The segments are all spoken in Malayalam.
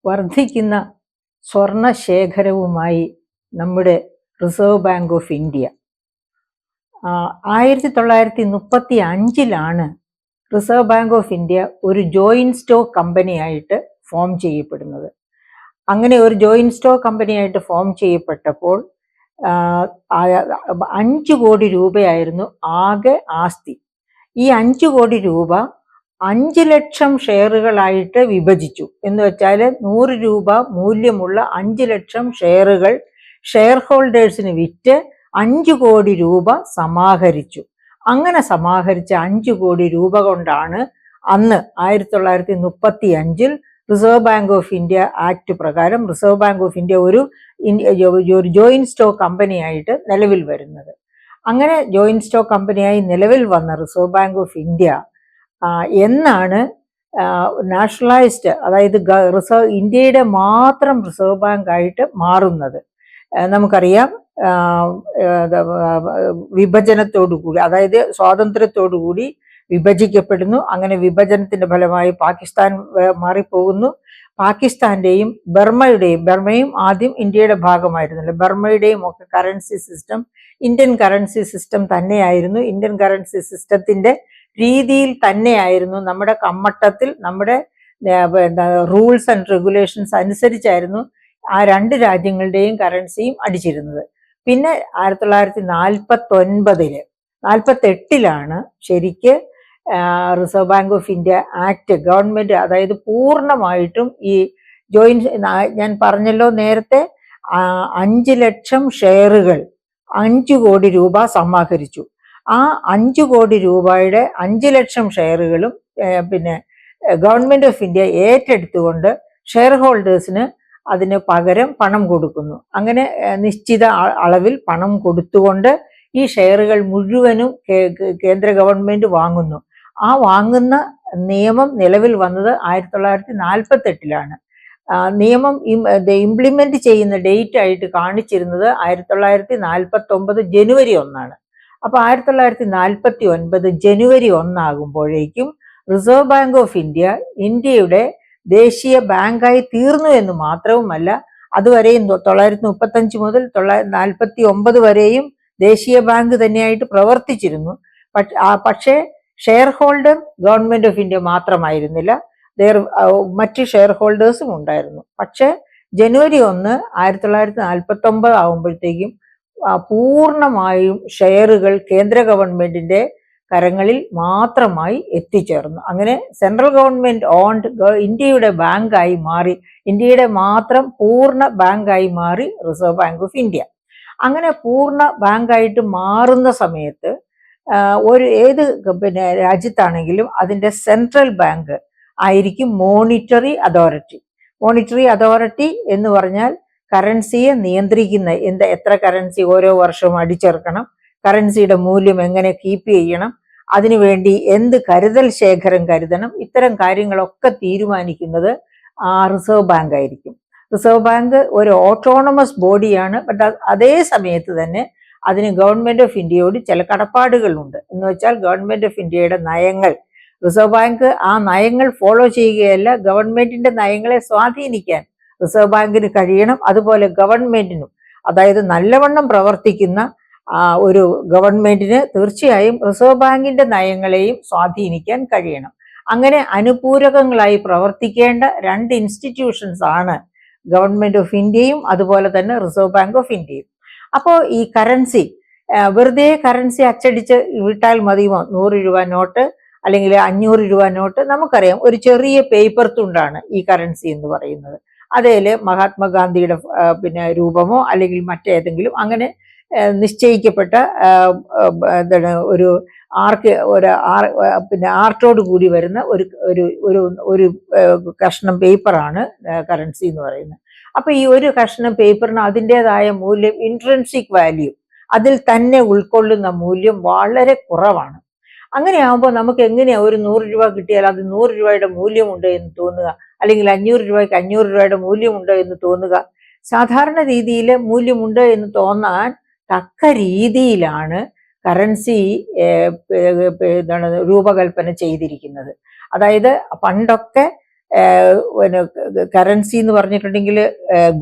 വർദ്ധിക്കുന്ന സ്വർണ ശേഖരവുമായി നമ്മുടെ reserve Bank of India 1935 reserve Bank of India ഒരു ജോയിന്റ് സ്റ്റോക്ക് കമ്പനിയായിട്ട് ഫോം ചെയ്യപ്പെടുന്നത്. അങ്ങനെ ഒരു ജോയിന്റ് സ്റ്റോക്ക് കമ്പനിയായിട്ട് ഫോം ചെയ്യപ്പെട്ടപ്പോൾ 5 കോടി രൂപയായിരുന്നു ആകെ ആസ്തി. ഈ 5 കോടി രൂപ 5 ലക്ഷം ഷെയറുകളായിട്ട് വിഭജിച്ചു. എന്ന് വെച്ചാൽ 100 രൂപ മൂല്യമുള്ള 5 ലക്ഷം ഷെയറുകൾ ഷെയർ ഹോൾഡേഴ്സിന് വിറ്റ് 5 കോടി രൂപ സമാഹരിച്ചു. അങ്ങനെ സമാഹരിച്ച 5 കോടി രൂപ കൊണ്ടാണ് അന്ന് 1935 reserve Bank of India act പ്രകാരം റിസർവ് ബാങ്ക് ഓഫ് ഇന്ത്യ ഒരു ജോയിന്റ് സ്റ്റോക്ക് കമ്പനിയായിട്ട് നിലവിൽ വരുന്നത്. അങ്ങനെ ജോയിന്റ് സ്റ്റോക്ക് കമ്പനിയായി നിലവിൽ വന്ന റിസർവ് ബാങ്ക് ഓഫ് ഇന്ത്യ എന്നാണ് നാഷണലൈസ്ഡ്, അതായത് ഇന്ത്യയുടെ മാത്രം റിസർവ് ബാങ്ക് ആയിട്ട് മാറുന്നത്? നമുക്കറിയാം, വിഭജനത്തോടുകൂടി, അതായത് സ്വാതന്ത്ര്യത്തോടുകൂടി വിഭജിക്കപ്പെടുന്നു. അങ്ങനെ വിഭജനത്തിന്റെ ഫലമായി പാകിസ്ഥാൻ മാറിപ്പോകുന്നു. പാകിസ്ഥാന്റെയും ബർമയും ആദ്യം ഇന്ത്യയുടെ ഭാഗമായിരുന്നില്ല. ബർമയുടെയും ഒക്കെ currency system Indian currency system തന്നെയായിരുന്നു. ഇന്ത്യൻ കറൻസി സിസ്റ്റത്തിന്റെ രീതിയിൽ തന്നെയായിരുന്നു, നമ്മുടെ കമ്മട്ടത്തിൽ നമ്മുടെ റൂൾസ് ആൻഡ് റെഗുലേഷൻസ് അനുസരിച്ചായിരുന്നു ആ 2 രാജ്യങ്ങളുടെയും കറൻസിയും അടിച്ചിരുന്നത്. പിന്നെ 1948 ശരിക്ക് reserve Bank of India act government, അതായത് പൂർണ്ണമായിട്ടും ഈ ജോയിന്റ്, ഞാൻ പറഞ്ഞല്ലോ നേരത്തെ, 5 ലക്ഷം ഷെയറുകൾ 5 കോടി രൂപ സമാഹരിച്ചു. ആ 5 കോടി രൂപയുടെ 5 ലക്ഷം ഷെയറുകളും പിന്നെ ഗവൺമെന്റ് ഓഫ് ഇന്ത്യ ഏറ്റെടുത്തുകൊണ്ട് ഷെയർ ഹോൾഡേഴ്സിന് അതിന് പകരം പണം കൊടുക്കുന്നു. അങ്ങനെ നിശ്ചിത അളവിൽ പണം കൊടുത്തുകൊണ്ട് ഈ ഷെയറുകൾ മുഴുവനും കേന്ദ്ര ഗവൺമെന്റ് വാങ്ങുന്നു. ആ വാങ്ങുന്ന നിയമം നിലവിൽ വന്നത് 1948 നിയമം ഇംപ്ലിമെന്റ് ചെയ്യുന്ന ഡേറ്റ് ആയിട്ട് കാണിച്ചിരുന്നത് 1949 ജനുവരി 1. അപ്പൊ 1949 ജനുവരി 1 ആകുമ്പോഴേക്കും റിസർവ് ബാങ്ക് ഓഫ് ഇന്ത്യയുടെ ദേശീയ ബാങ്കായി തീർന്നു എന്ന് മാത്രവുമല്ല, അതുവരെയും 1935 മുതൽ 1949 വരെയും ദേശീയ ബാങ്ക് തന്നെയായിട്ട് പ്രവർത്തിച്ചിരുന്നു. പക്ഷേ share holder government of India മാത്രമായിരുന്നില്ല, മറ്റ് ഷെയർ ഹോൾഡേഴ്സും ഉണ്ടായിരുന്നു. പക്ഷേ ജനുവരി 1, 1949 ആകുമ്പോഴത്തേക്കും പൂർണ്ണമായും ഷെയറുകൾ കേന്ദ്ര ഗവൺമെന്റിന്റെ കരങ്ങളിൽ മാത്രമായി എത്തിച്ചേർന്നു. അങ്ങനെ സെൻട്രൽ ഗവൺമെന്റ് ഓൺഡ് ഇന്ത്യയുടെ ബാങ്കായി മാറി, ഇന്ത്യയുടെ മാത്രം പൂർണ്ണ ബാങ്കായി മാറി റിസർവ് ബാങ്ക് ഓഫ് ഇന്ത്യ. അങ്ങനെ പൂർണ്ണ ബാങ്കായിട്ട് മാറുന്ന സമയത്ത് ഏത് രാജ്യത്താണെങ്കിലും അതിൻ്റെ സെൻട്രൽ ബാങ്ക് ആയിരിക്കും മോണിറ്ററി അതോറിറ്റി. മോണിറ്ററി അതോറിറ്റി എന്ന് പറഞ്ഞാൽ കറൻസിയെ നിയന്ത്രിക്കുന്ന, എത്ര കറൻസി ഓരോ വർഷവും അടിച്ചേർക്കണം, കറൻസിയുടെ മൂല്യം എങ്ങനെ കീപ്പ് ചെയ്യണം, അതിനുവേണ്ടി എന്ത് കരുതൽ ശേഖരം കരുതണം, ഇത്തരം കാര്യങ്ങളൊക്കെ തീരുമാനിക്കുന്നത് റിസർവ് ബാങ്ക് ആയിരിക്കും. റിസർവ് ബാങ്ക് ഒരു ഓട്ടോണമസ് ബോഡിയാണ്. അതേ സമയത്ത് തന്നെ അതിന് ഗവൺമെന്റ് ഓഫ് ഇന്ത്യയോട് ചില കടപ്പാടുകളുണ്ട്. എന്ന് വെച്ചാൽ ഗവൺമെന്റ് ഓഫ് ഇന്ത്യയുടെ നയങ്ങൾ, റിസർവ് ബാങ്ക് ആ നയങ്ങൾ ഫോളോ ചെയ്യുകയല്ല, ഗവൺമെന്റിന്റെ നയങ്ങളെ സ്വാധീനിക്കാൻ റിസർവ് ബാങ്കിന് കഴിയണം. അതുപോലെ ഗവൺമെന്റിനും, അതായത് നല്ലവണ്ണം പ്രവർത്തിക്കുന്ന ഒരു ഗവൺമെന്റിന് തീർച്ചയായും റിസർവ് ബാങ്കിന്റെ നയങ്ങളെയും സ്വാധീനിക്കാൻ കഴിയണം. അങ്ങനെ അനുപൂരകങ്ങളായി പ്രവർത്തിക്കേണ്ട 2 ഇൻസ്റ്റിറ്റ്യൂഷൻസ് ആണ് ഗവൺമെന്റ് ഓഫ് ഇന്ത്യയും അതുപോലെ തന്നെ റിസർവ് ബാങ്ക് ഓഫ് ഇന്ത്യയും. അപ്പോൾ ഈ കറൻസി വെറുതെ കറൻസി അച്ചടിച്ച് വിട്ടാൽ മതിയോ? 100 രൂപ നോട്ട് അല്ലെങ്കിൽ 500 രൂപ നോട്ട്, നമുക്കറിയാം ഒരു ചെറിയ പേപ്പർ തുണ്ടാണ് ഈ കറൻസി എന്ന് പറയുന്നത്. അതേല് മഹാത്മാഗാന്ധിയുടെ രൂപമോ അല്ലെങ്കിൽ മറ്റേതെങ്കിലും അങ്ങനെ നിശ്ചയിക്കപ്പെട്ട ഒരു ആർട്ടോട് കൂടി വരുന്ന ഒരു കഷ്ണം പേപ്പറാണ് കറൻസി എന്ന് പറയുന്നത്. അപ്പൊ ഈ ഒരു കഷ്ണം പേപ്പറിന് അതിൻ്റെതായ മൂല്യം, ഇൻട്രൻസിക് വാല്യൂ, അതിൽ തന്നെ ഉൾക്കൊള്ളുന്ന മൂല്യം വളരെ കുറവാണ്. അങ്ങനെയാകുമ്പോൾ നമുക്ക് എങ്ങനെയാ ഒരു 100 രൂപ കിട്ടിയാൽ അത് 100 രൂപയുടെ മൂല്യമുണ്ട് എന്ന് തോന്നുക, അല്ലെങ്കിൽ 500 രൂപയ്ക്ക് 500 രൂപയുടെ മൂല്യമുണ്ട് എന്ന് തോന്നുക? സാധാരണ രീതിയിൽ മൂല്യമുണ്ട് എന്ന് തോന്നാൻ തക്ക രീതിയിലാണ് കറൻസി രൂപകൽപ്പന ചെയ്തിരിക്കുന്നത്. അതായത് പണ്ടൊക്കെ പിന്നെ കറൻസി എന്ന് പറഞ്ഞിട്ടുണ്ടെങ്കിൽ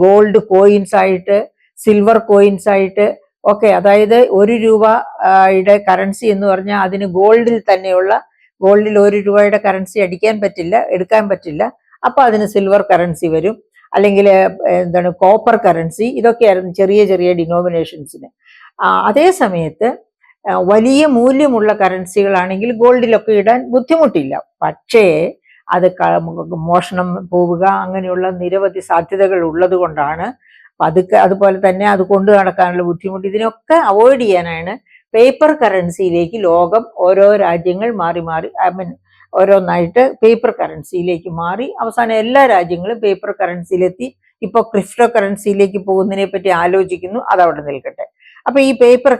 ഗോൾഡ് കോയിൻസ് ആയിട്ട്, സിൽവർ കോയിൻസ് ആയിട്ട് ഒക്കെ. അതായത് 1 രൂപയുടെ കറൻസി എന്ന് പറഞ്ഞാൽ അതിന് ഗോൾഡിൽ തന്നെയുള്ള, ഗോൾഡിൽ 1 രൂപയുടെ കറൻസി എടുക്കാൻ പറ്റില്ല. അപ്പൊ അതിന് സിൽവർ കറൻസി വരും, അല്ലെങ്കിൽ എന്താണ് കോപ്പർ കറൻസി. ഇതൊക്കെയായിരുന്നു ചെറിയ ചെറിയ ഡിനോമിനേഷൻസിന്. അതേ സമയത്ത് വലിയ മൂല്യമുള്ള കറൻസികളാണെങ്കിൽ ഗോൾഡിലൊക്കെ ഇടാൻ ബുദ്ധിമുട്ടില്ല. പക്ഷേ അത് മോഷണം പോവുക, അങ്ങനെയുള്ള നിരവധി സാധ്യതകൾ ഉള്ളത് കൊണ്ടാണ് അതുപോലെ തന്നെ അത് കൊണ്ടു നടക്കാനുള്ള ബുദ്ധിമുട്ട്, ഇതിനൊക്കെ അവോയ്ഡ് ചെയ്യാനാണ് പേപ്പർ കറൻസിയിലേക്ക് ലോകം ഓരോ രാജ്യങ്ങൾ മാറി മാറി ഓരോന്നായിട്ട് പേപ്പർ കറൻസിയിലേക്ക് മാറി. അവസാനം എല്ലാ രാജ്യങ്ങളും പേപ്പർ കറൻസിയിലെത്തി. ഇപ്പൊ ക്രിപ്റ്റോ കറൻസിയിലേക്ക് പോകുന്നതിനെ പറ്റി ആലോചിക്കുന്നു. അതവിടെ നിൽക്കട്ടെ. അപ്പൊ ഈ പേപ്പർ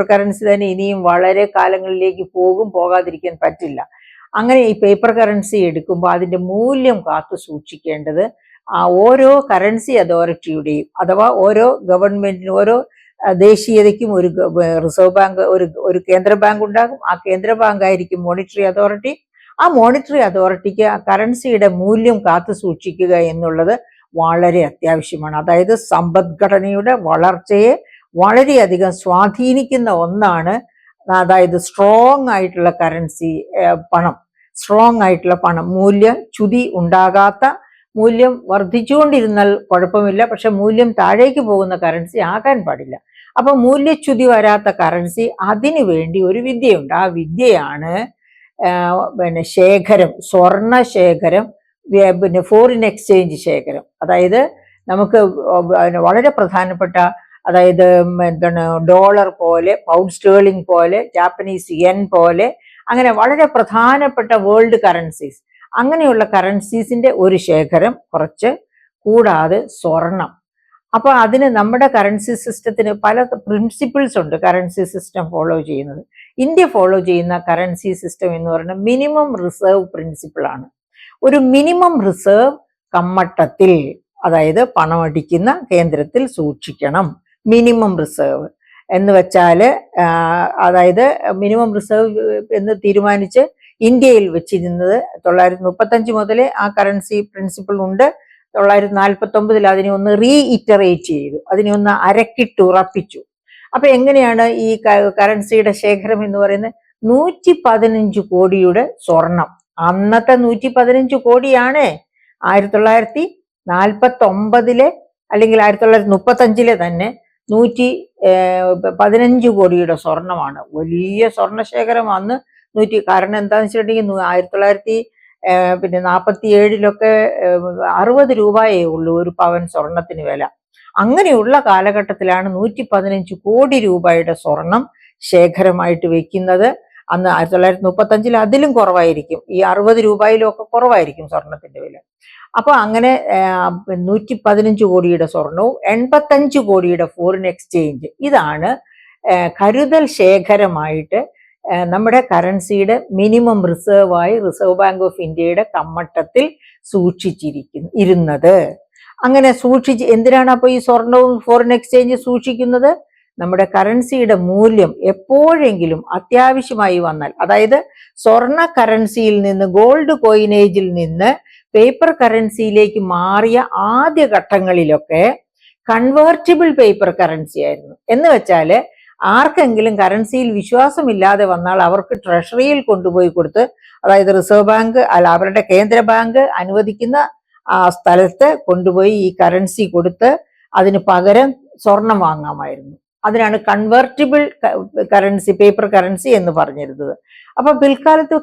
കറൻസി തന്നെ ഇനിയും വളരെ കാലങ്ങളിലേക്ക് പോകാതിരിക്കാൻ പറ്റില്ല. അങ്ങനെ ഈ പേപ്പർ കറൻസി എടുക്കുമ്പോൾ അതിന്റെ മൂല്യം കാത്തു സൂക്ഷിക്കേണ്ടത് ഓരോ കറൻസി അതോറിറ്റിയുടെയും, അഥവാ ഓരോ ഗവൺമെന്റിനും, ഓരോ ദേശീയതയ്ക്കും ഒരു റിസർവ് ബാങ്ക്, ഒരു കേന്ദ്ര ബാങ്ക് ഉണ്ടാകും. ആ കേന്ദ്ര ബാങ്ക് ആയിരിക്കും മോണിറ്ററി അതോറിറ്റി. ആ മോണിറ്ററി അതോറിറ്റിക്ക് ആ കറൻസിയുടെ മൂല്യം കാത്തു സൂക്ഷിക്കുക എന്നുള്ളത് വളരെ അത്യാവശ്യമാണ്. അതായത് സമ്പദ്ഘടനയുടെ വളർച്ചയെ വളരെയധികം സ്വാധീനിക്കുന്ന ഒന്നാണ്. അതായത് സ്ട്രോങ് ആയിട്ടുള്ള കറൻസി, സ്ട്രോങ് ആയിട്ടുള്ള പണം, മൂല്യച്യുതി ഉണ്ടാകാത്ത, മൂല്യം വർദ്ധിച്ചുകൊണ്ടിരുന്നാൽ കുഴപ്പമില്ല, പക്ഷെ മൂല്യം താഴേക്ക് പോകുന്ന കറൻസി ആകാൻ പാടില്ല. അപ്പൊ മൂല്യച്യുതി വരാത്ത കറൻസി, അതിനു വേണ്ടി ഒരു വിദ്യയുണ്ട്. ആ വിദ്യയാണ് പിന്നെ സ്വർണ ശേഖരം, പിന്നെ ഫോറിൻ എക്സ്ചേഞ്ച് ശേഖരം. അതായത് നമുക്ക് വളരെ പ്രധാനപ്പെട്ട, അതായത് എന്താണ് ഡോളർ പോലെ, പൗണ്ട് സ്റ്റേർലിംഗ് പോലെ, ജാപ്പനീസ് യെൻ പോലെ, അങ്ങനെ വളരെ പ്രധാനപ്പെട്ട വേൾഡ് കറൻസീസ്, അങ്ങനെയുള്ള കറൻസീസിന്റെ ഒരു ശേഖരം കുറച്ച്, കൂടാതെ സ്വർണം. അപ്പൊ അതിന് നമ്മുടെ കറൻസി സിസ്റ്റത്തിന് പല പ്രിൻസിപ്പിൾസ് ഉണ്ട് കറൻസി സിസ്റ്റം ഫോളോ ചെയ്യുന്നത്. ഇന്ത്യ ഫോളോ ചെയ്യുന്ന കറൻസി സിസ്റ്റം എന്ന് പറയുന്നത് മിനിമം റിസർവ് പ്രിൻസിപ്പിൾ ആണ്. ഒരു മിനിമം റിസർവ് കമ്മട്ടത്തിൽ, അതായത് പണമടിക്കുന്ന കേന്ദ്രത്തിൽ സൂക്ഷിക്കണം. മിനിമം റിസർവ് എന്ന് വെച്ചാൽ, അതായത് മിനിമം റിസർവ് എന്ന് തീരുമാനിച്ച് ഇന്ത്യയിൽ വെച്ചിരുന്നത് 935 മുതലേ ആ കറൻസി പ്രിൻസിപ്പിൾ ഉണ്ട്. 949 അതിനെ ഒന്ന് റീഇറ്ററേറ്റ് ചെയ്തു, അതിനെ ഒന്ന് അരക്കിട്ടുറപ്പിച്ചു. അപ്പൊ എങ്ങനെയാണ് ഈ കറൻസിയുടെ ശേഖരം എന്ന് പറയുന്നത്? 115 കോടിയുടെ സ്വർണം. അന്നത്തെ 115 കോടിയാണ് 1949 അല്ലെങ്കിൽ 1935 തന്നെ 115 കോടിയുടെ സ്വർണമാണ്. വലിയ സ്വർണശേഖരം അന്ന്. കാരണം എന്താണെന്ന് വെച്ചിട്ടുണ്ടെങ്കിൽ 1947 60 രൂപയേ ഉള്ളൂ ഒരു പവൻ സ്വർണത്തിന് വില. അങ്ങനെയുള്ള കാലഘട്ടത്തിലാണ് 115 കോടി രൂപയുടെ സ്വർണം ശേഖരമായിട്ട് വെക്കുന്നത്. അന്ന് 1935 അതിലും കുറവായിരിക്കും, ഈ 60 രൂപയിലും ഒക്കെ കുറവായിരിക്കും സ്വർണത്തിന്റെ വില. അപ്പൊ അങ്ങനെ 115 കോടിയുടെ സ്വർണവും 85 കോടിയുടെ ഫോറിൻ എക്സ്ചേഞ്ച്, ഇതാണ് കരുതൽ ശേഖരമായിട്ട് നമ്മുടെ കറൻസിയുടെ മിനിമം റിസർവായി റിസർവ് ബാങ്ക് ഓഫ് ഇന്ത്യയുടെ കമ്മട്ടത്തിൽ ഇരുന്നത്. അങ്ങനെ എന്തിനാണ് അപ്പൊ ഈ സ്വർണവും ഫോറിൻ എക്സ്ചേഞ്ച് സൂക്ഷിക്കുന്നത്? നമ്മുടെ കറൻസിയുടെ മൂല്യം എപ്പോഴെങ്കിലും അത്യാവശ്യമായി വന്നാൽ, അതായത് സ്വർണ കറൻസിയിൽ നിന്ന്, ഗോൾഡ് കോയിനേജിൽ നിന്ന് പേപ്പർ കറൻസിയിലേക്ക് മാറിയ ആദ്യ ഘട്ടങ്ങളിലൊക്കെ കൺവേർട്ടിബിൾ പേപ്പർ കറൻസി ആയിരുന്നു. എന്ന് വെച്ചാല് ആർക്കെങ്കിലും കറൻസിയിൽ വിശ്വാസമില്ലാതെ വന്നാൽ അവർക്ക് ട്രഷറിയിൽ കൊണ്ടുപോയി കൊടുത്ത്, അതായത് റിസർവ് ബാങ്ക് അവരുടെ കേന്ദ്ര ബാങ്ക് അനുവദിക്കുന്ന ആ സ്ഥലത്ത് കൊണ്ടുപോയി ഈ കറൻസി കൊടുത്ത് അതിന് പകരം സ്വർണം വാങ്ങാമായിരുന്നു. അതിനാണ് കൺവേർട്ടിബിൾ കറൻസി, പേപ്പർ കറൻസി എന്ന് പറഞ്ഞിരുന്നത്. അപ്പൊ പിൽക്കാലത്ത്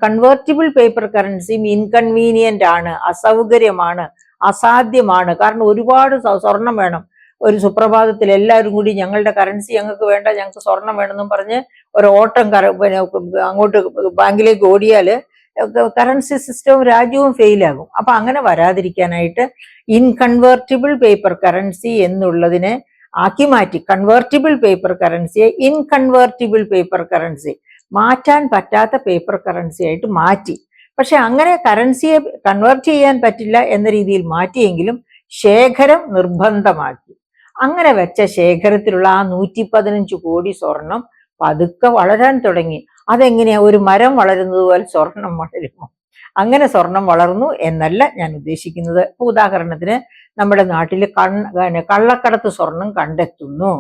കൺവേർട്ടിബിൾ പേപ്പർ കറൻസിയും ഇൻകൺവീനിയന്റ് ആണ്, അസൗകര്യമാണ്, അസാധ്യമാണ്. കാരണം ഒരുപാട് സ്വർണം വേണം. ഒരു സുപ്രഭാതത്തിൽ എല്ലാവരും കൂടി ഞങ്ങളുടെ കറൻസി ഞങ്ങൾക്ക് വേണ്ട, ഞങ്ങൾക്ക് സ്വർണം വേണമെന്നും പറഞ്ഞ് ഒരു ഓട്ടം അങ്ങോട്ട് ബാങ്കിലേക്ക് ഓടിയാൽ കറൻസി സിസ്റ്റവും രാജ്യവും ഫെയിലാകും. അപ്പൊ അങ്ങനെ വരാതിരിക്കാനായിട്ട് ഇൻകൺവേർട്ടിബിൾ പേപ്പർ കറൻസി എന്നുള്ളതിനെ ആക്കി മാറ്റി. കൺവേർട്ടിബിൾ പേപ്പർ കറൻസിയെ ഇൻകൺവേർട്ടിബിൾ പേപ്പർ കറൻസി, മാറ്റാൻ പറ്റാത്ത പേപ്പർ കറൻസി ആയിട്ട് മാറ്റി. പക്ഷെ അങ്ങനെ കറൻസിയെ കൺവേർട്ട് ചെയ്യാൻ പറ്റില്ല എന്ന രീതിയിൽ മാറ്റിയെങ്കിലും ശേഖരം നിർബന്ധമാക്കി. അങ്ങനെ വെച്ച ശേഖരത്തിലുള്ള ആ 115 കോടി സ്വർണം പതുക്കെ വളരാൻ തുടങ്ങി. അതെങ്ങനെയാ? ഒരു മരം വളരുന്നത് പോലെ സ്വർണം വളരുമോ? അങ്ങനെ സ്വർണം വളർന്നു എന്നല്ല ഞാൻ ഉദ്ദേശിക്കുന്നത്. ഇപ്പൊ ഉദാഹരണത്തിന് നമ്മുടെ നാട്ടിൽ കള്ളക്കടത്ത് സ്വർണം കണ്ടെത്തുന്നു.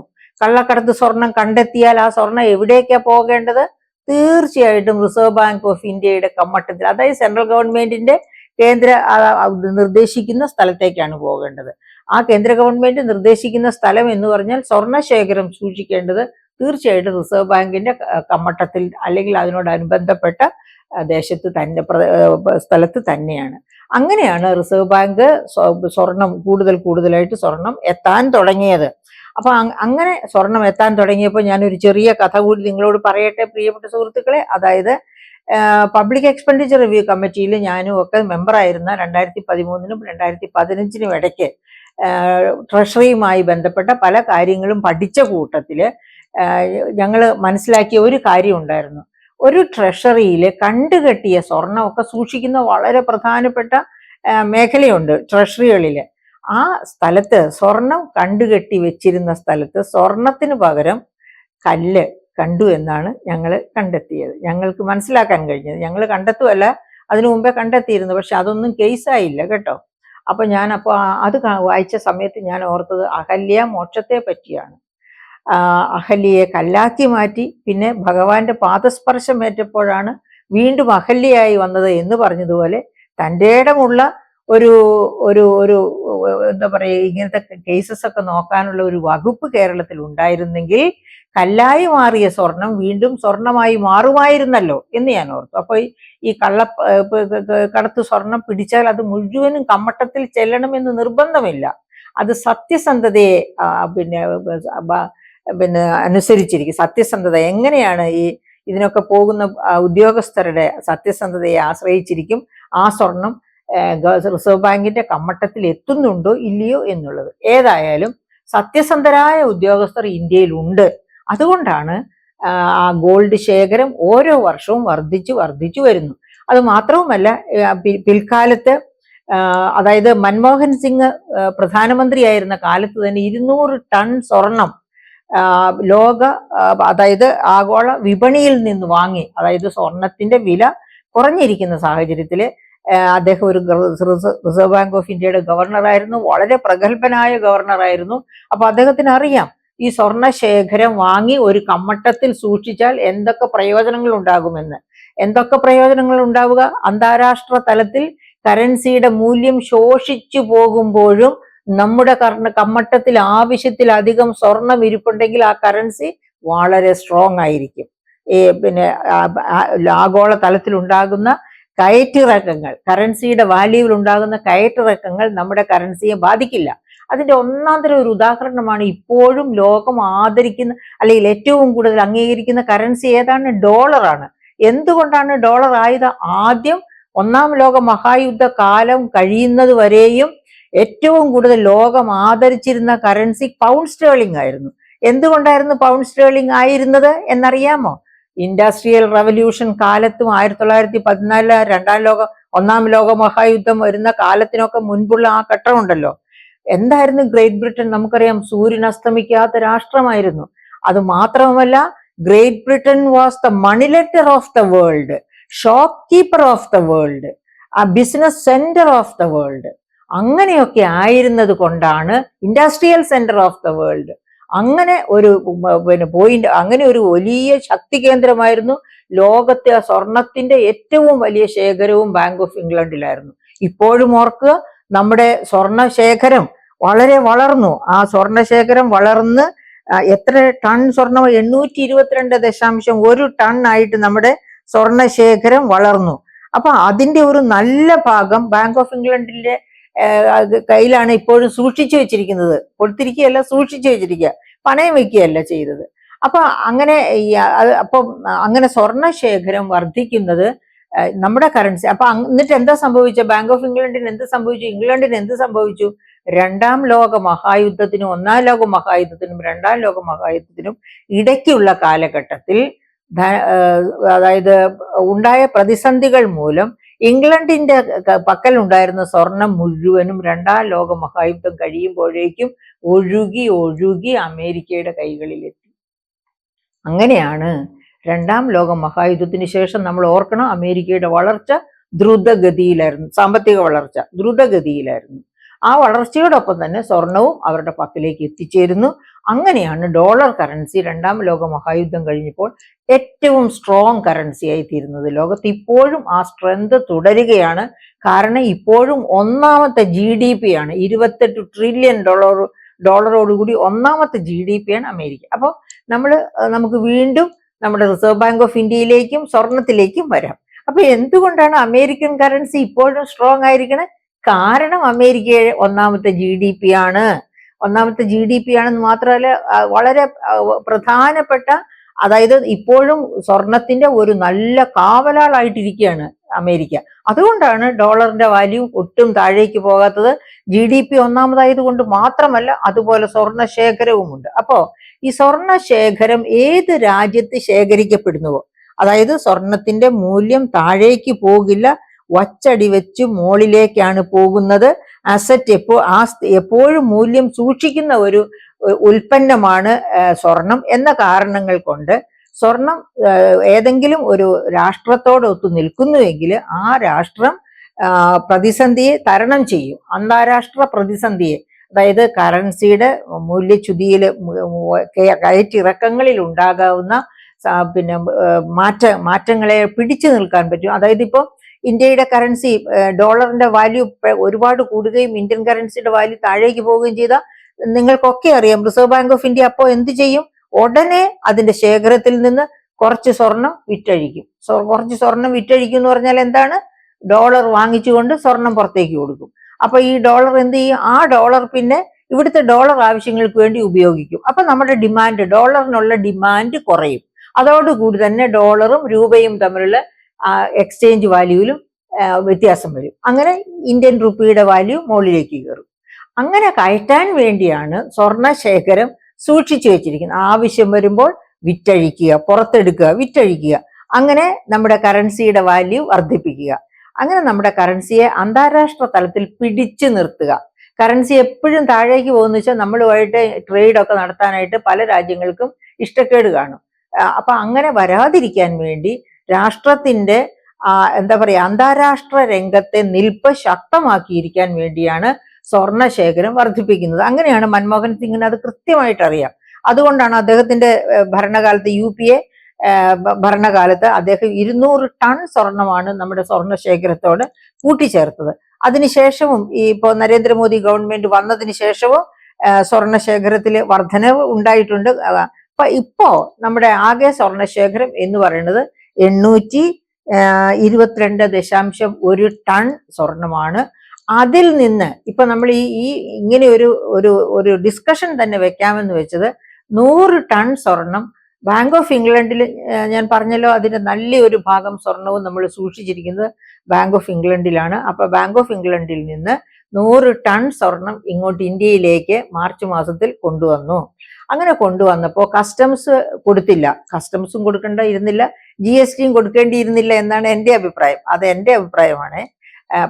കള്ളക്കടത്ത് സ്വർണം കണ്ടെത്തിയാൽ ആ സ്വർണം എവിടേക്കാ പോകേണ്ടത്? തീർച്ചയായിട്ടും റിസർവ് ബാങ്ക് ഓഫ് ഇന്ത്യയുടെ കമ്മട്ടത്തിൽ, അതായത് സെൻട്രൽ ഗവൺമെന്റിന്റെ കേന്ദ്ര നിർദ്ദേശിക്കുന്ന സ്ഥലത്തേക്കാണ് പോകേണ്ടത്. ആ കേന്ദ്ര ഗവൺമെന്റ് നിർദ്ദേശിക്കുന്ന സ്ഥലം എന്ന് പറഞ്ഞാൽ സ്വർണശേഖരം സൂക്ഷിക്കേണ്ടത് തീർച്ചയായിട്ടും റിസർവ് ബാങ്കിന്റെ കമ്മട്ടത്തിൽ അല്ലെങ്കിൽ അതിനോടനുബന്ധപ്പെട്ട ദേശത്ത് തന്നെ സ്ഥലത്ത് തന്നെയാണ്. അങ്ങനെയാണ് റിസർവ് ബാങ്ക് സ്വർണം കൂടുതലായിട്ട് സ്വർണം എത്താൻ തുടങ്ങിയത്. അപ്പൊ അങ്ങനെ സ്വർണം എത്താൻ തുടങ്ങിയപ്പോൾ ഞാനൊരു ചെറിയ കഥ കൂടി നിങ്ങളോട് പറയട്ടെ പ്രിയപ്പെട്ട സുഹൃത്തുക്കളെ. അതായത് പബ്ലിക് എക്സ്പെൻഡിച്ചർ റിവ്യൂ കമ്മിറ്റിയിൽ ഞാനും ഒക്കെ മെമ്പറായിരുന്ന 2013 2015 ഇടയ്ക്ക് ട്രഷറിയുമായി ബന്ധപ്പെട്ട പല കാര്യങ്ങളും പഠിച്ച കൂട്ടത്തില് ഞങ്ങൾ മനസ്സിലാക്കിയ ഒരു കാര്യം ഉണ്ടായിരുന്നു. ഒരു ട്രഷറിയിൽ കണ്ടുകെട്ടിയ സ്വർണമൊക്കെ സൂക്ഷിക്കുന്ന വളരെ പ്രധാനപ്പെട്ട മേഖലയുണ്ട് ട്രഷറികളിൽ. ആ സ്ഥലത്ത് സ്വർണം കണ്ടുകെട്ടി വെച്ചിരുന്ന സ്ഥലത്ത് സ്വർണത്തിന് പകരം കല്ല് കണ്ടു എന്നാണ് ഞങ്ങൾ കണ്ടെത്തിയത്. ഞങ്ങൾക്ക് മനസ്സിലാക്കാൻ കഴിഞ്ഞത്. ഞങ്ങൾ കണ്ടെത്തുമല്ല, അതിനു മുമ്പേ കണ്ടെത്തിയിരുന്നു, പക്ഷെ അതൊന്നും കേസായില്ല കേട്ടോ. അപ്പൊ അത് വായിച്ച സമയത്ത് ഞാൻ ഓർത്തത് അഹല്യ മോക്ഷത്തെ പറ്റിയാണ്. അഹല്യയെ കല്ലാക്കി മാറ്റി, പിന്നെ ഭഗവാന്റെ പാദസ്പർശമേറ്റപ്പോഴാണ് വീണ്ടും അഹല്യയായി വന്നത് എന്ന് പറഞ്ഞതുപോലെ തൻ്റെ ഇടമുള്ള ഒരു ഒരു ഒരു എന്താ പറയുക, ഇങ്ങനത്തെ കേസസ് ഒക്കെ നോക്കാനുള്ള ഒരു വകുപ്പ് കേരളത്തിൽ ഉണ്ടായിരുന്നെങ്കിൽ കല്ലായി മാറിയ സ്വർണം വീണ്ടും സ്വർണമായി മാറുമായിരുന്നല്ലോ എന്ന് ഞാൻ ഓർത്തു. അപ്പൊ ഈ കടത്ത് സ്വർണം പിടിച്ചാൽ അത് മുഴുവനും കമ്മട്ടത്തിൽ ചെല്ലണമെന്ന് നിർബന്ധമില്ല. അത് സത്യസന്ധതയെ പിന്നെ അനുസരിച്ചിരിക്കും. സത്യസന്ധത എങ്ങനെയാണ് ഇതിനൊക്കെ പോകുന്ന ഉദ്യോഗസ്ഥരുടെ സത്യസന്ധതയെ ആശ്രയിച്ചിരിക്കും ആ സ്വർണം റിസർവ് ബാങ്കിന്റെ കമ്മട്ടത്തിൽ എത്തുന്നുണ്ടോ ഇല്ലയോ എന്നുള്ളത്. ഏതായാലും സത്യസന്ധരായ ഉദ്യോഗസ്ഥർ ഇന്ത്യയിലുണ്ട്. അതുകൊണ്ടാണ് ആ ഗോൾഡ് ശേഖരം ഓരോ വർഷവും വർദ്ധിച്ചു വരുന്നു. അത് മാത്രവുമല്ല, പിൽക്കാലത്ത് അതായത് മൻമോഹൻ സിംഗ് പ്രധാനമന്ത്രിയായിരുന്ന കാലത്ത് തന്നെ 200 ടൺ സ്വർണം അതായത് ആഗോള വിപണിയിൽ നിന്ന് വാങ്ങി. അതായത് സ്വർണത്തിന്റെ വില കുറഞ്ഞിരിക്കുന്ന സാഹചര്യത്തില് അദ്ദേഹം ഒരു റിസർവ് ബാങ്ക് ഓഫ് ഇന്ത്യയുടെ ഗവർണറായിരുന്നു. വളരെ പ്രഗത്ഭനായ ഗവർണറായിരുന്നു. അപ്പൊ അദ്ദേഹത്തിന് അറിയാം ഈ സ്വർണശേഖരം വാങ്ങി ഒരു കമ്മട്ടത്തിൽ സൂക്ഷിച്ചാൽ എന്തൊക്കെ പ്രയോജനങ്ങൾ ഉണ്ടാകുമെന്ന്. എന്തൊക്കെ പ്രയോജനങ്ങൾ ഉണ്ടാവുക? അന്താരാഷ്ട്ര തലത്തിൽ കറൻസിയുടെ മൂല്യം ശോഷിച്ചു പോകുമ്പോഴും നമ്മുടെ കമ്മട്ടത്തിൽ ആവശ്യത്തിലധികം സ്വർണം ഇരിപ്പുണ്ടെങ്കിൽ ആ കറൻസി വളരെ സ്ട്രോങ് ആയിരിക്കും. പിന്നെ ആഗോള തലത്തിൽ ഉണ്ടാകുന്ന കയറ്റിറക്കങ്ങൾ, കറൻസിയുടെ വാല്യൂവിൽ ഉണ്ടാകുന്ന കയറ്റിറക്കങ്ങൾ നമ്മുടെ കറൻസിയെ ബാധിക്കില്ല. അതിന്റെ ഒന്നാന്തരം ഒരു ഉദാഹരണമാണ് ഇപ്പോഴും ലോകം ആദരിക്കുന്ന അല്ലെങ്കിൽ ഏറ്റവും കൂടുതൽ അംഗീകരിക്കുന്ന കറൻസി ഏതാണ്? ഡോളറാണ്. എന്തുകൊണ്ടാണ് ഡോളർ ആയത്? ആദ്യം 1-ാം ലോക മഹായുദ്ധ കാലം കഴിയുന്നത് വരെയും ഏറ്റവും കൂടുതൽ ലോകം ആദരിച്ചിരുന്ന കറൻസി പൗണ്ട് സ്റ്റേർലിംഗ് ആയിരുന്നു. എന്തുകൊണ്ടായിരുന്നു പൗണ്ട് സ്റ്റേർലിംഗ് ആയിരുന്നത് എന്നറിയാമോ? ഇൻഡസ്ട്രിയൽ റവല്യൂഷൻ കാലത്തും 1914 1-ാം ലോക മഹായുദ്ധം വരുന്ന കാലത്തിനൊക്കെ മുൻപുള്ള ആ ഘട്ടമുണ്ടല്ലോ, എന്തായിരുന്നു ഗ്രേറ്റ് ബ്രിട്ടൻ? നമുക്കറിയാം, സൂര്യൻ അസ്തമിക്കാത്ത രാഷ്ട്രമായിരുന്നു. അത് മാത്രമല്ല, Great Britain was the money lender of the world, shop keeper of the world, ആ business centre of the world. അങ്ങനെയൊക്കെ ആയിരുന്നത് കൊണ്ടാണ് industrial centre of the world. അങ്ങനെ ഒരു പോയിന്റ്, അങ്ങനെ ഒരു വലിയ ശക്തി കേന്ദ്രമായിരുന്നു. ലോകത്തെ സ്വർണത്തിന്റെ ഏറ്റവും വലിയ ശേഖരവും ബാങ്ക് ഓഫ് ഇംഗ്ലണ്ടിലായിരുന്നു. ഇപ്പോഴും ഓർക്കുക, നമ്മുടെ സ്വർണശേഖരം വളരെ വളർന്നു. ആ സ്വർണശേഖരം വളർന്ന് എത്ര ടൺ സ്വർണം? 822.1 ടൺ ആയിട്ട് നമ്മുടെ സ്വർണശേഖരം വളർന്നു. അപ്പൊ അതിന്റെ ഒരു നല്ല ഭാഗം ബാങ്ക് ഓഫ് ഇംഗ്ലണ്ടിന്റെ കയ്യിലാണ് ഇപ്പോഴും സൂക്ഷിച്ചു വെച്ചിരിക്കുന്നത്. കൊടുത്തിരിക്കുകയല്ല, സൂക്ഷിച്ചു വെച്ചിരിക്കുക, പണയം വെക്കുകയല്ല ചെയ്തത്. അപ്പൊ അങ്ങനെ സ്വർണശേഖരം വർദ്ധിക്കുന്നത് നമ്മുടെ കറൻസി. അപ്പൊ എന്നിട്ട് എന്താ സംഭവിച്ച? ബാങ്ക് ഓഫ് ഇംഗ്ലണ്ടിന് എന്ത് സംഭവിച്ചു? ഇംഗ്ലണ്ടിന് എന്ത് സംഭവിച്ചു? 2-ാം ലോക മഹായുദ്ധത്തിനും 1-ാം ലോക മഹായുദ്ധത്തിനും 2-ാം ലോക മഹായുദ്ധത്തിനും ഇടയ്ക്കുള്ള കാലഘട്ടത്തിൽ അതായത് ഉണ്ടായ പ്രതിസന്ധികൾ മൂലം ഇംഗ്ലണ്ടിന്റെ പക്കൽ ഉണ്ടായിരുന്ന സ്വർണം മുഴുവനും 2-ാം ലോക മഹായുദ്ധം കഴിയുമ്പോഴേക്കും ഒഴുകി അമേരിക്കയുടെ കൈകളിലെത്തി. അങ്ങനെയാണ് 2-ാം ലോക മഹായുദ്ധത്തിന് ശേഷം നമ്മൾ ഓർക്കണം, അമേരിക്കയുടെ വളർച്ച ദ്രുതഗതിയിലായിരുന്നു. സാമ്പത്തിക വളർച്ച ദ്രുതഗതിയിലായിരുന്നു. ആ വളർച്ചയോടൊപ്പം തന്നെ സ്വർണവും അവരുടെ പക്കലേക്ക് എത്തിച്ചേരുന്നു. അങ്ങനെയാണ് ഡോളർ കറൻസി രണ്ടാം ലോക മഹായുദ്ധം കഴിഞ്ഞപ്പോൾ ഏറ്റവും സ്ട്രോങ് കറൻസിയായി തീരുന്നത്. ലോകത്ത് ഇപ്പോഴും ആ സ്ട്രെങ്ത് തുടരുകയാണ്. കാരണം ഇപ്പോഴും ഒന്നാമത്തെ GDP ആണ്, 28 ട്രില്യൺ ഡോളറോടുകൂടി ഒന്നാമത്തെ GDP ആണ് അമേരിക്ക. അപ്പോൾ നമുക്ക് വീണ്ടും നമ്മുടെ റിസർവ് ബാങ്ക് ഓഫ് ഇന്ത്യയിലേക്കും സ്വർണത്തിലേക്കും വരാം. അപ്പൊ എന്തുകൊണ്ടാണ് അമേരിക്കൻ കറൻസി ഇപ്പോഴും സ്ട്രോങ് ആയിരിക്കണേ? കാരണം അമേരിക്ക ഒന്നാമത്തെ GDP ആണ്. ഒന്നാമത്തെ GDP ആണെന്ന് മാത്രമല്ല, വളരെ പ്രധാനപ്പെട്ട, അതായത് ഇപ്പോഴും സ്വർണത്തിന്റെ ഒരു നല്ല കാവലാളായിട്ടിരിക്കുകയാണ് അമേരിക്ക. അതുകൊണ്ടാണ് ഡോളറിന്റെ വാല്യൂ ഒട്ടും താഴേക്ക് പോകാത്തത്. GDP ഒന്നാമതായത് കൊണ്ട് മാത്രമല്ല, അതുപോലെ സ്വർണ്ണ ശേഖരവുമുണ്ട്. അപ്പോ ഈ സ്വർണ്ണ ശേഖരം ഏത് രാജ്യത്ത് ശേഖരിക്കപ്പെടുന്നുവോ, അതായത് സ്വർണത്തിന്റെ മൂല്യം താഴേക്ക് പോകില്ല, വച്ചടി വെച്ച് മുകളിലേക്കാണ് പോകുന്നത്. അസറ്റ് എപ്പോഴും മൂല്യം സൂക്ഷിക്കുന്ന ഒരു ഉൽപ്പന്നമാണ് സ്വർണം എന്ന കാരണങ്ങൾ കൊണ്ട് സ്വർണം ഏതെങ്കിലും ഒരു രാഷ്ട്രത്തോടൊത്ത് നിൽക്കുന്നുവെങ്കിൽ ആ രാഷ്ട്രം പ്രതിസന്ധിയെ തരണം ചെയ്യും. അന്താരാഷ്ട്ര പ്രതിസന്ധിയെ, അതായത് കറൻസിയുടെ മൂല്യച്യുതിയിൽ കയറ്റിറക്കങ്ങളിൽ ഉണ്ടാകാവുന്ന മാറ്റങ്ങളെ പിടിച്ചു നിൽക്കാൻ പറ്റും. അതായത് ഇപ്പോൾ ഇന്ത്യയുടെ കറൻസി ഡോളറിന്റെ വാല്യൂ ഒരുപാട് കൂടുകയും ഇന്ത്യൻ കറൻസിയുടെ വാല്യൂ താഴേക്ക് പോവുകയും ചെയ്താൽ നിങ്ങൾക്കൊക്കെ അറിയാം, റിസർവ് ബാങ്ക് ഓഫ് ഇന്ത്യ അപ്പോൾ എന്ത് ചെയ്യും? ഉടനെ അതിന്റെ ശേഖരത്തിൽ നിന്ന് കുറച്ച് സ്വർണം വിറ്റഴിക്കും. കുറച്ച് സ്വർണം വിറ്റഴിക്കും എന്ന് പറഞ്ഞാൽ എന്താണ്? ഡോളർ വാങ്ങിച്ചുകൊണ്ട് സ്വർണം പുറത്തേക്ക് കൊടുക്കും. അപ്പൊ ഈ ഡോളർ എന്ത് ചെയ്യും? ആ ഡോളർ പിന്നെ ഇവിടുത്തെ ഡോളർ ആവശ്യങ്ങൾക്ക് വേണ്ടി ഉപയോഗിക്കും. അപ്പൊ നമ്മുടെ ഡിമാൻഡ്, ഡോളറിനുള്ള ഡിമാൻഡ് കുറയും. അതോടുകൂടി തന്നെ ഡോളറും രൂപയും തമ്മിലുള്ള എക്സ്ചേഞ്ച് വാല്യൂവിലും വ്യത്യാസം വരും. അങ്ങനെ ഇന്ത്യൻ റുപ്പിയുടെ വാല്യൂ മുകളിലേക്ക് കയറും. അങ്ങനെ കയറ്റാൻ വേണ്ടിയാണ് സ്വർണ്ണ ശേഖരം സൂക്ഷിച്ചു വെച്ചിരിക്കുന്നത്. ആവശ്യം വരുമ്പോൾ വിറ്റഴിക്കുക, പുറത്തെടുക്കുക, വിറ്റഴിക്കുക, അങ്ങനെ നമ്മുടെ കറൻസിയുടെ വാല്യൂ വർദ്ധിപ്പിക്കുക. അങ്ങനെ നമ്മുടെ കറൻസിയെ അന്താരാഷ്ട്ര തലത്തിൽ പിടിച്ചു നിർത്തുക. കറൻസി എപ്പോഴും താഴേക്ക് പോകുന്ന വെച്ചാൽ നമ്മളുമായിട്ട് ട്രേഡൊക്കെ നടത്താനായിട്ട് പല രാജ്യങ്ങൾക്കും ഇഷ്ടക്കേട് കാണും. അപ്പൊ അങ്ങനെ വരാതിരിക്കാൻ വേണ്ടി രാഷ്ട്രത്തിന്റെ എന്താ പറയാ, അന്താരാഷ്ട്ര രംഗത്തെ നിൽപ്പ് ശക്തമാക്കിയിരിക്കാൻ വേണ്ടിയാണ് സ്വർണ്ണ ശേഖരം വർദ്ധിപ്പിക്കുന്നത്. അങ്ങനെയാണ് മൻമോഹൻ സിംഗിന് അത് കൃത്യമായിട്ട് അറിയാം. അതുകൊണ്ടാണ് അദ്ദേഹത്തിന്റെ ഭരണകാലത്ത് UPA ഭരണകാലത്ത് അദ്ദേഹം 200 ടൺ സ്വർണമാണ് നമ്മുടെ സ്വർണ്ണ ശേഖരത്തോട് കൂട്ടിച്ചേർത്തത്. അതിനുശേഷവും ഇപ്പോൾ നരേന്ദ്രമോദി ഗവൺമെന്റ് വന്നതിന് ശേഷവും സ്വർണ്ണ ശേഖരത്തിൽ വർധനവ് ഉണ്ടായിട്ടുണ്ട്. ഇപ്പോ നമ്മുടെ ആകെ സ്വർണ്ണ ശേഖരം എന്ന് പറയുന്നത് 822.1 ടൺ സ്വർണമാണ്. അതിൽ നിന്ന് ഇപ്പൊ നമ്മൾ ഇങ്ങനെ ഒരു ഡിസ്കഷൻ തന്നെ വെക്കാമെന്ന് വെച്ചത് 100 ടൺ സ്വർണം ബാങ്ക് ഓഫ് ഇംഗ്ലണ്ടിൽ, ഞാൻ പറഞ്ഞല്ലോ അതിന്റെ നല്ലൊരു ഭാഗം സ്വർണവും നമ്മൾ സൂക്ഷിച്ചിരിക്കുന്നത് ബാങ്ക് ഓഫ് ഇംഗ്ലണ്ടിലാണ്. അപ്പൊ ബാങ്ക് ഓഫ് ഇംഗ്ലണ്ടിൽ നിന്ന് 100 ടൺ സ്വർണം ഇങ്ങോട്ട് ഇന്ത്യയിലേക്ക് മാർച്ച് മാസത്തിൽ കൊണ്ടുവന്നു. അങ്ങനെ കൊണ്ടുവന്നപ്പോൾ കസ്റ്റംസ് കൊടുത്തില്ല, കസ്റ്റംസും കൊടുക്കേണ്ട ഇരുന്നില്ല, GSTയും കൊടുക്കേണ്ടിയിരുന്നില്ല എന്നാണ് എൻ്റെ അഭിപ്രായം. അത് എൻ്റെ അഭിപ്രായമാണ്.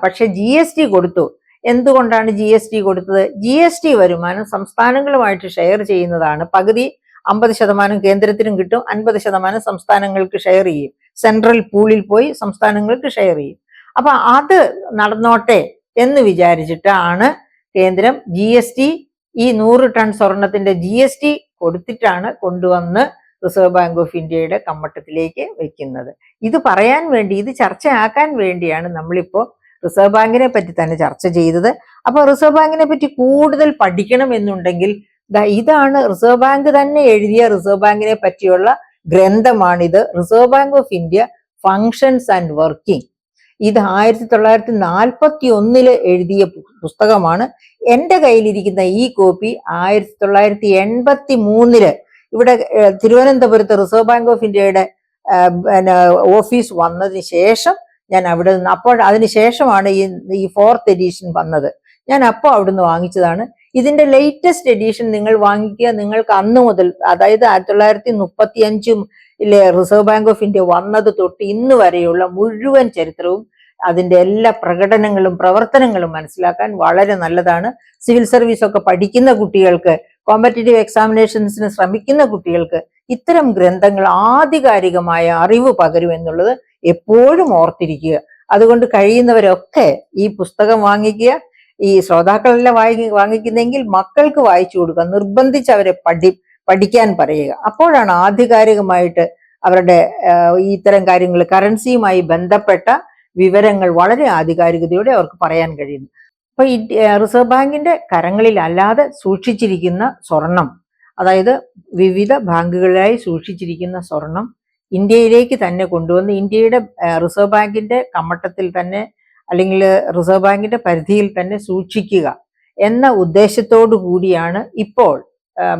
പക്ഷെ GST കൊടുത്തു. എന്തുകൊണ്ടാണ് GST കൊടുത്തത്? GST വരുമാനം സംസ്ഥാനങ്ങളുമായിട്ട് ഷെയർ ചെയ്യുന്നതാണ്. പകുതി 50% കേന്ദ്രത്തിനും കിട്ടും, 50% സംസ്ഥാനങ്ങൾക്ക് ഷെയർ ചെയ്യും. സെൻട്രൽ പൂളിൽ പോയി സംസ്ഥാനങ്ങൾക്ക് ഷെയർ ചെയ്യും. അപ്പൊ അത് നടന്നോട്ടെ എന്ന് വിചാരിച്ചിട്ടാണ് കേന്ദ്രം GST, ഈ 100 ടൺ സ്വർണത്തിന്റെ GST കൊടുത്തിട്ടാണ് കൊണ്ടുവന്ന് റിസർവ് ബാങ്ക് ഓഫ് ഇന്ത്യയുടെ കമ്മട്ടത്തിലേക്ക് വെക്കുന്നത്. ഇത് പറയാൻ വേണ്ടി, ഇത് ചർച്ചയാക്കാൻ വേണ്ടിയാണ് നമ്മളിപ്പോ റിസർവ് ബാങ്കിനെ പറ്റി തന്നെ ചർച്ച ചെയ്തത്. അപ്പൊ റിസർവ് ബാങ്കിനെ പറ്റി കൂടുതൽ പഠിക്കണം എന്നുണ്ടെങ്കിൽ ഇതാണ് റിസർവ് ബാങ്ക് തന്നെ എഴുതിയ റിസർവ് ബാങ്കിനെ പറ്റിയുള്ള ഗ്രന്ഥമാണിത്. Reserve Bank of India functions and working. ഇത് 1941 എഴുതിയ പുസ്തകമാണ്. എൻ്റെ കയ്യിലിരിക്കുന്ന ഈ കോപ്പി 1983 ഇവിടെ തിരുവനന്തപുരത്ത് റിസർവ് ബാങ്ക് ഓഫ് ഇന്ത്യയുടെ ഓഫീസ് വന്നതിന് ശേഷം ഞാൻ അവിടെ നിന്ന്, അപ്പോൾ അതിനുശേഷമാണ് ഈ 4th എഡിഷൻ വന്നത്. ഞാൻ അപ്പോൾ അവിടുന്ന് വാങ്ങിച്ചതാണ്. ഇതിന്റെ ലേറ്റസ്റ്റ് എഡിഷൻ നിങ്ങൾ വാങ്ങിക്കുക. നിങ്ങൾക്ക് അന്ന് മുതൽ, അതായത് 1935 റിസർവ് ബാങ്ക് ഓഫ് ഇന്ത്യ വന്നത് തൊട്ട് ഇന്ന് വരെയുള്ള മുഴുവൻ ചരിത്രവും അതിന്റെ എല്ലാ പ്രകടനങ്ങളും പ്രവർത്തനങ്ങളും മനസ്സിലാക്കാൻ വളരെ നല്ലതാണ്. സിവിൽ സർവീസ് ഒക്കെ പഠിക്കുന്ന കുട്ടികൾക്ക്, കോമ്പറ്റേറ്റീവ് എക്സാമിനേഷൻസിന് ശ്രമിക്കുന്ന കുട്ടികൾക്ക് ഇത്തരം ഗ്രന്ഥങ്ങൾ ആധികാരികമായ അറിവ് പകരും എന്നുള്ളത് എപ്പോഴും ഓർത്തിരിക്കുക. അതുകൊണ്ട് കഴിയുന്നവരൊക്കെ ഈ പുസ്തകം വാങ്ങിക്കുക. ഈ ശ്രോതാക്കളെല്ലാം വാങ്ങിക്കുന്നെങ്കിൽ മക്കൾക്ക് വായിച്ചു കൊടുക്കുക, നിർബന്ധിച്ച് അവരെ പഠിക്കാൻ പറയുക. അപ്പോഴാണ് ആധികാരികമായിട്ട് അവരുടെ ഇത്തരം കാര്യങ്ങൾ, കറൻസിയുമായി ബന്ധപ്പെട്ട വിവരങ്ങൾ വളരെ ആധികാരികതയോടെ അവർക്ക് പറയാൻ കഴിയുന്നു. അപ്പൊ ഈ റിസർവ് ബാങ്കിന്റെ കരങ്ങളിൽ അല്ലാതെ സൂക്ഷിച്ചിരിക്കുന്ന സ്വർണം, അതായത് വിവിധ ബാങ്കുകളിലായി സൂക്ഷിച്ചിരിക്കുന്ന സ്വർണം ഇന്ത്യയിലേക്ക് തന്നെ കൊണ്ടുവന്ന് ഇന്ത്യയുടെ റിസർവ് ബാങ്കിന്റെ കമ്മട്ടത്തിൽ തന്നെ, അല്ലെങ്കിൽ റിസർവ് ബാങ്കിന്റെ പരിധിയിൽ തന്നെ സൂക്ഷിക്കുക എന്ന ഉദ്ദേശത്തോടു കൂടിയാണ് ഇപ്പോൾ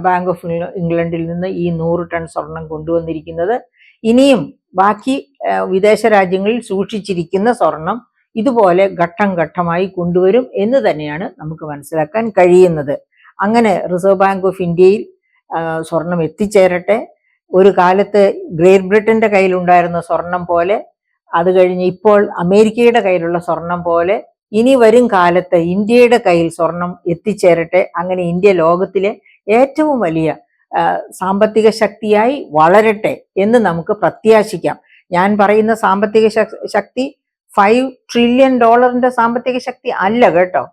ബാങ്ക് ഓഫ് ഇംഗ്ലണ്ടിൽ നിന്ന് ഈ 100 ടൺ സ്വർണം കൊണ്ടുവന്നിരിക്കുന്നത്. ഇനിയും ബാക്കി വിദേശ രാജ്യങ്ങളിൽ സൂക്ഷിച്ചിരിക്കുന്ന സ്വർണം ഇതുപോലെ ഘട്ടം ഘട്ടമായി കൊണ്ടുവരും എന്ന് തന്നെയാണ് നമുക്ക് മനസ്സിലാക്കാൻ കഴിയുന്നത്. അങ്ങനെ റിസർവ് ബാങ്ക് ഓഫ് ഇന്ത്യയിൽ സ്വർണം എത്തിച്ചേരട്ടെ. ഒരു കാലത്ത് ഗ്രേറ്റ് ബ്രിട്ടന്റെ കയ്യിലുണ്ടായിരുന്ന സ്വർണം പോലെ, അത് കഴിഞ്ഞ് ഇപ്പോൾ അമേരിക്കയുടെ കയ്യിലുള്ള സ്വർണം പോലെ, ഇനി വരും കാലത്ത് ഇന്ത്യയുടെ കയ്യിൽ സ്വർണം എത്തിച്ചേരട്ടെ. അങ്ങനെ ഇന്ത്യ ലോകത്തിലെ ഏറ്റവും വലിയ സാമ്പത്തിക ശക്തിയായി വളരട്ടെ എന്ന് നമുക്ക് പ്രത്യാശിക്കാം. ഞാൻ പറയുന്ന സാമ്പത്തിക ശക്തി $5 ട്രില്യൺ സാമ്പത്തിക ശക്തി അല്ല കേട്ടോ.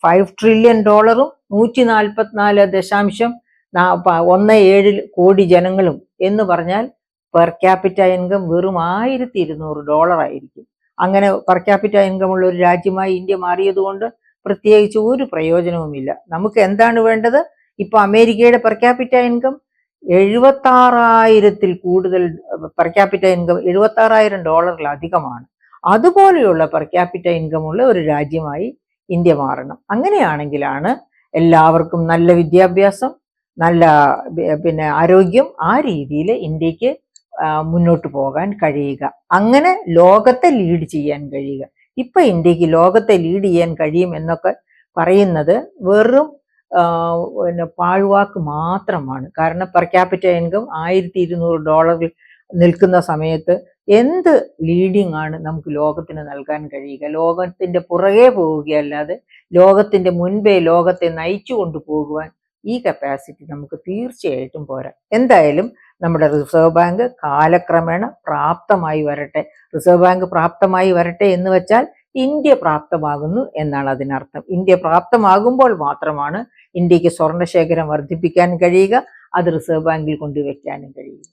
$5 ട്രില്യൺ 144.17 കോടി ജനങ്ങളും എന്ന് പറഞ്ഞാൽ പെർ ക്യാപിറ്റ ഇൻകം വെറും $1200 ആയിരിക്കും. അങ്ങനെ പെർ ക്യാപിറ്റ ഇൻകം ഉള്ള ഒരു രാജ്യമായി ഇന്ത്യ മാറിയതുകൊണ്ട് പ്രത്യേകിച്ച് ഒരു പ്രയോജനവുമില്ല. നമുക്ക് എന്താണ് വേണ്ടത്? ഇപ്പൊ അമേരിക്കയുടെ പെർ ക്യാപിറ്റ ഇൻകം 76,000-ൽ കൂടുതൽ പെർ ക്യാപിറ്റ ഇൻകം, $76,000 അതുപോലെയുള്ള പെർ ക്യാപിറ്റ ഇൻകം ഉള്ള ഒരു രാജ്യമായി ഇന്ത്യ മാറണം. അങ്ങനെയാണെങ്കിലാണ് എല്ലാവർക്കും നല്ല വിദ്യാഭ്യാസം, നല്ല ആരോഗ്യം, ആ രീതിയിൽ ഇന്ത്യക്ക് മുന്നോട്ട് പോകാൻ കഴിയുക, അങ്ങനെ ലോകത്തെ ലീഡ് ചെയ്യാൻ കഴിയുക. ഇപ്പൊ ഇന്ത്യക്ക് ലോകത്തെ ലീഡ് ചെയ്യാൻ കഴിയും എന്നൊക്കെ പറയുന്നത് വെറും പാഴ്വാക്ക് മാത്രമാണ്. കാരണം പെർ ക്യാപിറ്റ ഇൻകം $1200 നിൽക്കുന്ന സമയത്ത് എന്ത് ലീഡിംഗ് ആണ് നമുക്ക് ലോകത്തിന് നൽകാൻ കഴിയുക? ലോകത്തിന്റെ പുറകെ പോവുകയല്ലാതെ ലോകത്തിന്റെ മുൻപേ ലോകത്തെ നയിച്ചു കൊണ്ടുപോകുവാൻ ഈ കപ്പാസിറ്റി നമുക്ക് തീർച്ചയായിട്ടും പോരാ. എന്തായാലും നമ്മുടെ റിസർവ് ബാങ്ക് കാലക്രമേണ പ്രാപ്തമായി വരട്ടെ. റിസർവ് ബാങ്ക് പ്രാപ്തമായി വരട്ടെ എന്ന് വെച്ചാൽ ഇന്ത്യ പ്രാപ്തമാകുന്നു എന്നാണ് അതിനർത്ഥം. ഇന്ത്യ പ്രാപ്തമാകുമ്പോൾ മാത്രമാണ് ഇന്ത്യക്ക് സ്വർണ്ണശേഖരം വർദ്ധിപ്പിക്കാൻ കഴിയുക, അത് റിസർവ് ബാങ്കിൽ കൊണ്ടുവയ്ക്കാനും കഴിയുക.